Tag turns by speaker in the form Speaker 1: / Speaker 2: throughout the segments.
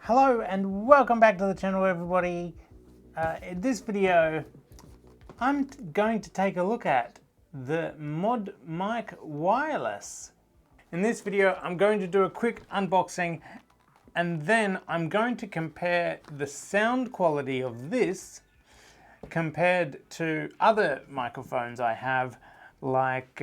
Speaker 1: Hello and welcome back to the channel, everybody. In this video I'm going to take a look at the ModMic Wireless. In this video I'm going to do a quick unboxing and then I'm going to compare the sound quality of this compared to other microphones I have, like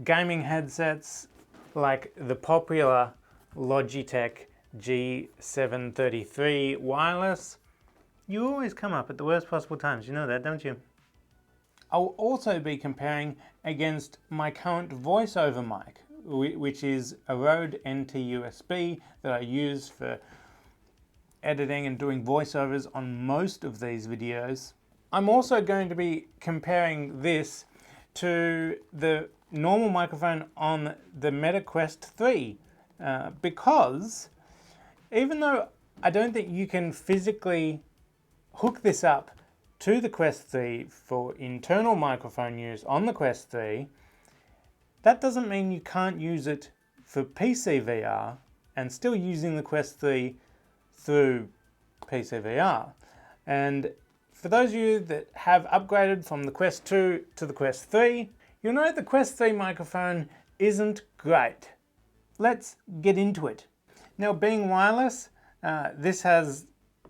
Speaker 1: gaming headsets, like the popular Logitech G733 wireless. You always come up at the worst possible times, you know that, don't you? I'll also be comparing against my current voiceover mic, which is a Rode NT USB that I use for editing and doing voiceovers on most of these videos. I'm also going to be comparing this to the normal microphone on the Meta Quest 3 because even though I don't think you can physically hook this up to the Quest 3 for internal microphone use on the Quest 3, that doesn't mean you can't use it for PC VR and still using the Quest 3 through PC VR. And for those of you that have upgraded from the Quest 2 to the Quest 3, you'll know the Quest 3 microphone isn't great. Let's get into it. Now, being wireless, this has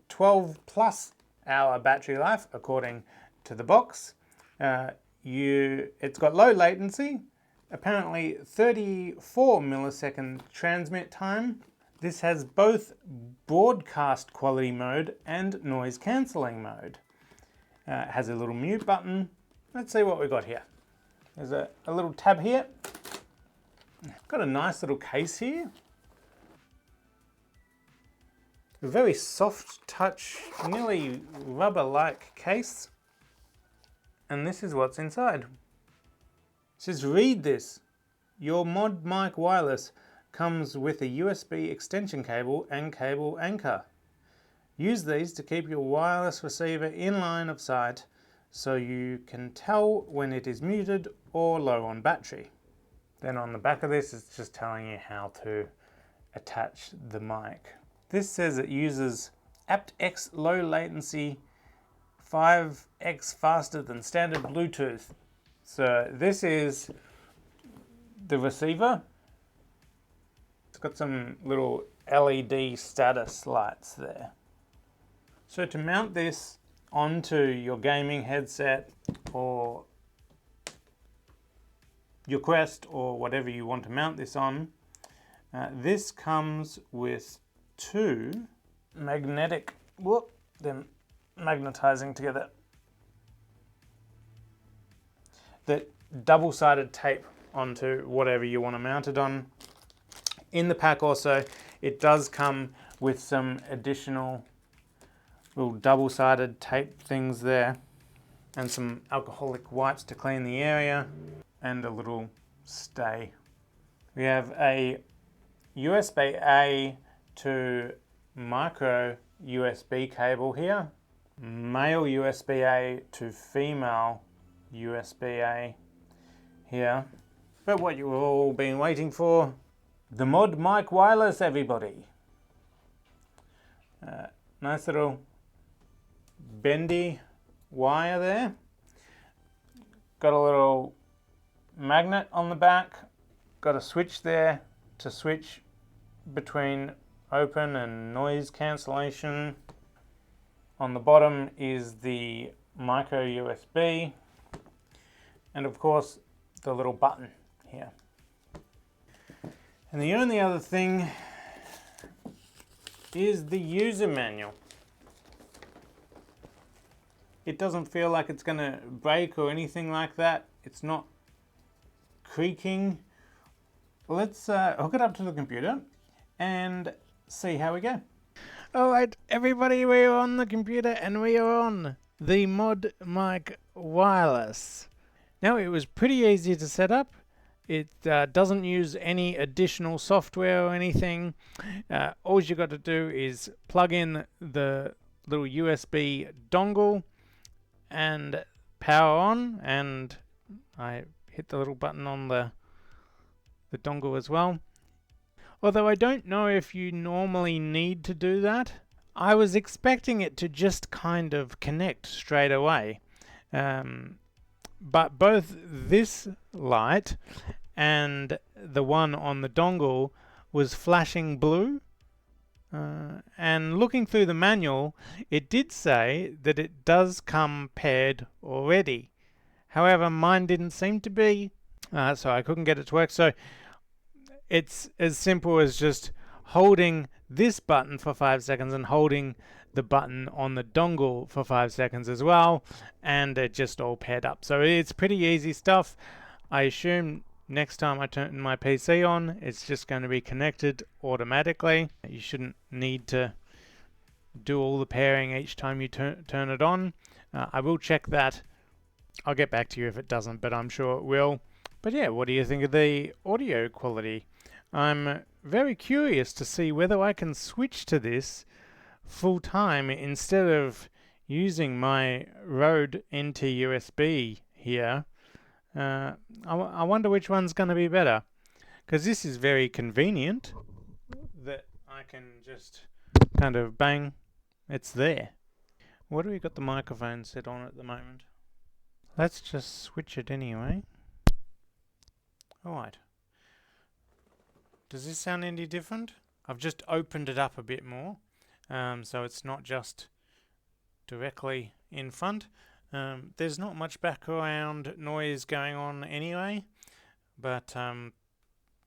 Speaker 1: 12 plus hour battery life according to the box. It's got low latency, apparently 34 millisecond transmit time. This has both broadcast quality mode and noise cancelling mode. It has a little mute button. Let's see what we've got here. There's a little tab here. Got a nice little case here. A very soft touch, nearly rubber-like case. And this is what's inside. It says, read this. Your ModMic Wireless comes with a USB extension cable and cable anchor. Use these to keep your wireless receiver in line of sight so you can tell when it is muted or low on battery. Then on the back of this, it's just telling you how to attach the mic. This says it uses aptX low latency, 5x faster than standard Bluetooth. So this is the receiver. It's got some little LED status lights there. So to mount this onto your gaming headset or your Quest or whatever you want to mount this on, this comes with two magnetic, they're magnetizing together, that double-sided tape onto whatever you want to mount it on. In the pack also, it does come with some additional little double-sided tape things there and some alcoholic wipes to clean the area and a little stay. We have a USB-A to micro USB cable here, male USB-A to female USB-A here. But what you've all been waiting for, the ModMic Wireless, everybody. Nice little bendy wire there. Got a little magnet on the back. Got a switch there to switch between open and noise cancellation. On the bottom is the micro USB, and of course the little button here. And the only other thing is the user manual. It doesn't feel like it's going to break or anything like that. It's not creaking. Let's hook it up to the computer and see how we go. Alright, everybody, we're on the computer and we are on the ModMic Wireless. Now, it was pretty easy to set up. It doesn't use any additional software or anything. All you got to do is plug in the little USB dongle and power on, and I hit the little button on the dongle as well. Although I don't know if you normally need to do that. I was expecting it to just kind of connect straight away. But both this light and the one on the dongle was flashing blue. And looking through the manual, it did say that it does come paired already. However, mine didn't seem to be, so I couldn't get it to work. So it's as simple as just holding this button for 5 seconds and holding the button on the dongle for 5 seconds as well, and it just all paired up. So it's pretty easy stuff. I assume next time I turn my PC on, it's just going to be connected automatically. You shouldn't need to do all the pairing each time you turn it on. I will check that. I'll get back to you if it doesn't, but I'm sure it will. But yeah, what do you think of the audio quality? I'm very curious to see whether I can switch to this full time instead of using my Rode NT USB here. I wonder which one's going to be better, because this is very convenient that I can just kind of bang, it's there. What do we got the microphone set on at the moment? Let's just switch it anyway. Alright. Does this sound any different? I've just opened it up a bit more, so it's not just directly in front. There's not much background noise going on anyway, but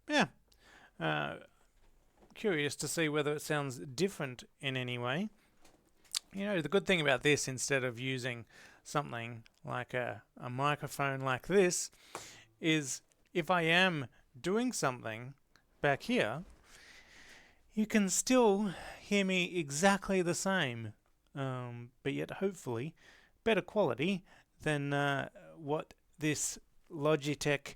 Speaker 1: yeah, curious to see whether it sounds different in any way. You know, the good thing about this, instead of using something like a microphone like this, is if I am doing something back here, you can still hear me exactly the same, but yet hopefully better quality than what this Logitech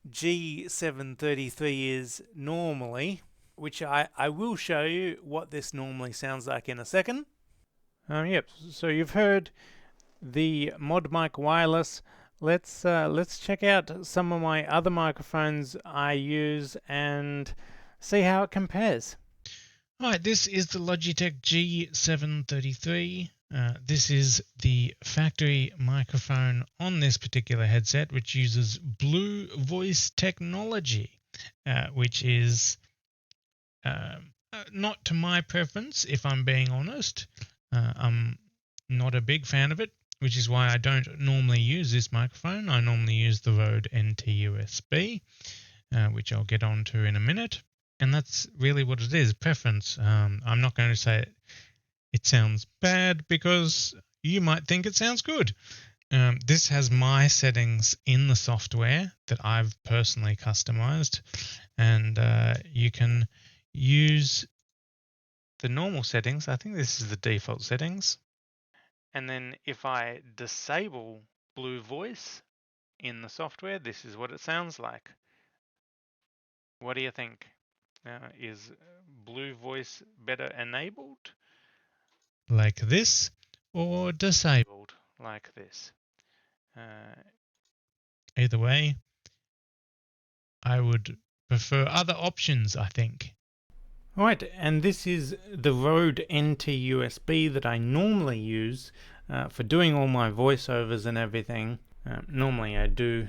Speaker 1: G733 is normally, which I will show you what this normally sounds like in a second. Yep, so you've heard the ModMic Wireless. Let's check out some of my other microphones I use and see how it compares.
Speaker 2: Alright, this is the Logitech G733. This is the factory microphone on this particular headset, which uses Blue Voice technology, which is not to my preference, if I'm being honest. I'm not a big fan of it, which is why I don't normally use this microphone. I normally use the Rode NT USB, which I'll get onto in a minute. And that's really what it is, preference. I'm not going to say it sounds bad, because you might think it sounds good. This has my settings in the software that I've personally customized, and you can use the normal settings. I think this is the default settings. And then if I disable Blue Voice in the software, this is what it sounds like. What do you think? Is Blue Voice better enabled like this, or disabled like this? Either way, I would prefer other options, I think.
Speaker 1: Right, and this is the Rode NT USB that I normally use for doing all my voiceovers and everything. Normally I do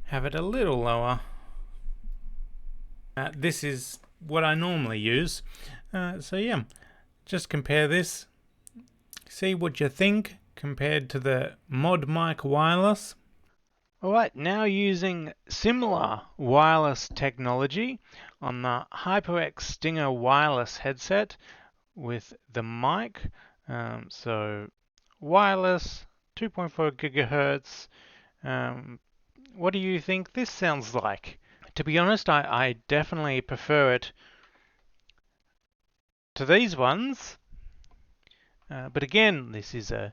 Speaker 1: have it a little lower. This is what I normally use. So yeah, just compare this. See what you think compared to the ModMic Wireless. Alright, now using similar wireless technology on the Hyperx Stinger wireless headset with the mic. So wireless, 2.4 gigahertz. What do you think this sounds like? To be honest, I definitely prefer it to these ones. But again, this is a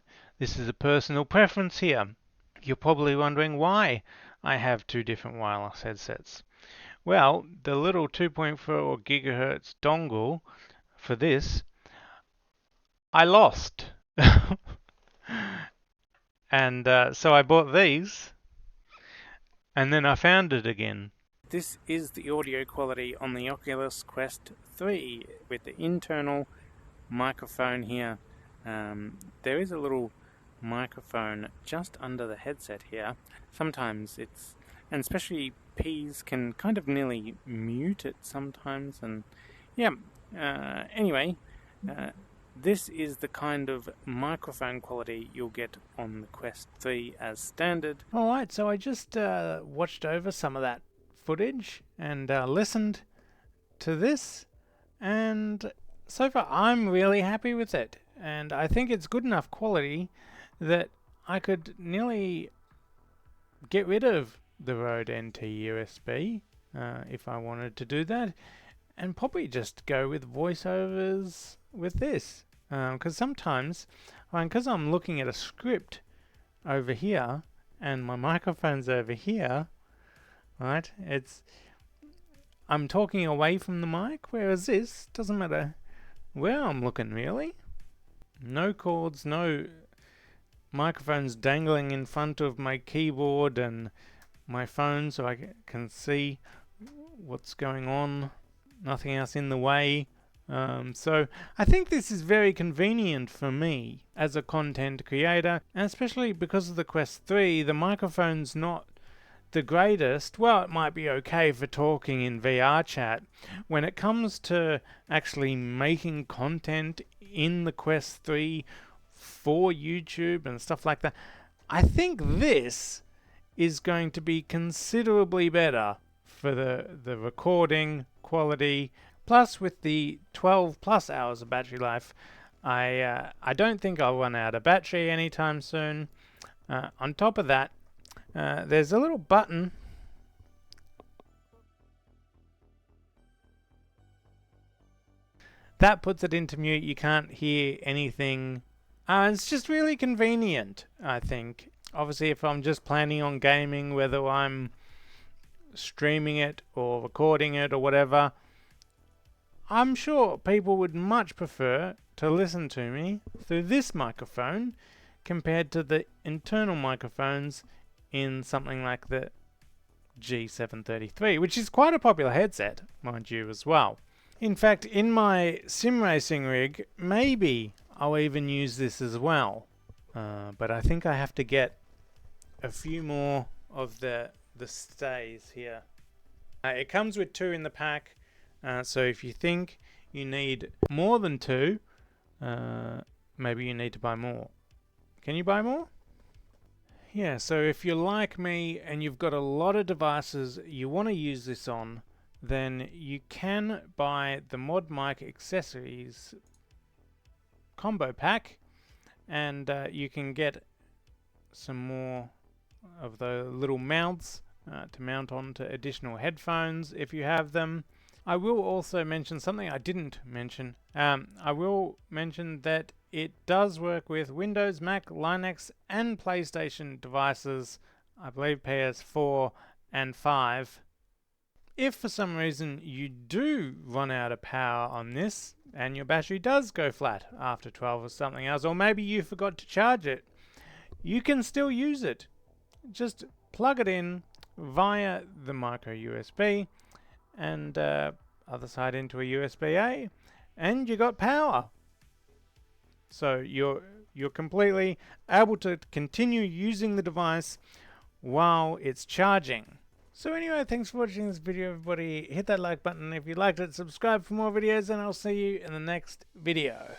Speaker 1: personal preference here. You're probably wondering why I have two different wireless headsets. Well, the little 2.4 gigahertz dongle for this, I lost. And so I bought these, and then I found it again. this is the audio quality on the Oculus Quest 3 with the internal microphone here. There is a little microphone just under the headset here. Sometimes it's, and especially P's can kind of nearly mute it sometimes, and yeah, anyway, this is the kind of microphone quality you'll get on the Quest 3 as standard. Alright, so I just watched over some of that footage and listened to this, and so far I'm really happy with it, and I think it's good enough quality that I could nearly get rid of the Rode NT USB if I wanted to do that, and probably just go with voiceovers with this, because sometimes, because I'm looking at a script over here and my microphone's over here, right, I'm talking away from the mic, whereas this doesn't matter where I'm looking, really. No cords, no microphones dangling in front of my keyboard and my phone so I can see what's going on. Nothing else in the way. So I think this is very convenient for me as a content creator, and especially because of the Quest 3, the microphone's not the greatest. Well, it might be okay for talking in VR chat. When it comes to actually making content in the Quest 3 for YouTube and stuff like that, I think this is going to be considerably better for the recording quality. Plus, with the 12 plus hours of battery life, I don't think I'll run out of battery anytime soon. On top of that, there's a little button that puts it into mute. You can't hear anything. It's just really convenient, I think. Obviously, if I'm just planning on gaming, whether I'm streaming it or recording it or whatever, I'm sure people would much prefer to listen to me through this microphone compared to the internal microphones in something like the G733, which is quite a popular headset, mind you, as well. In fact, in my sim racing rig, maybe I'll even use this as well. But I think I have to get a few more of the stays here. It comes with 2 in the pack, so if you think you need more than 2, maybe you need to buy more. Can you buy more? Yeah, so if you're like me and you've got a lot of devices you want to use this on, then you can buy the ModMic accessories combo pack, and you can get some more of the little mounts to mount onto additional headphones if you have them. I will also mention something I didn't mention. I will mention that it does work with Windows, Mac, Linux and PlayStation devices, I believe PS4 and 5. If for some reason you do run out of power on this and your battery does go flat after 12 or something else, or maybe you forgot to charge it, you can still use it. Just plug it in via the micro USB and other side into a USB-A, and you got power. So you're completely able to continue using the device while it's charging. So anyway, thanks for watching this video, everybody. Hit that like button if you liked it, subscribe for more videos, and I'll see you in the next video.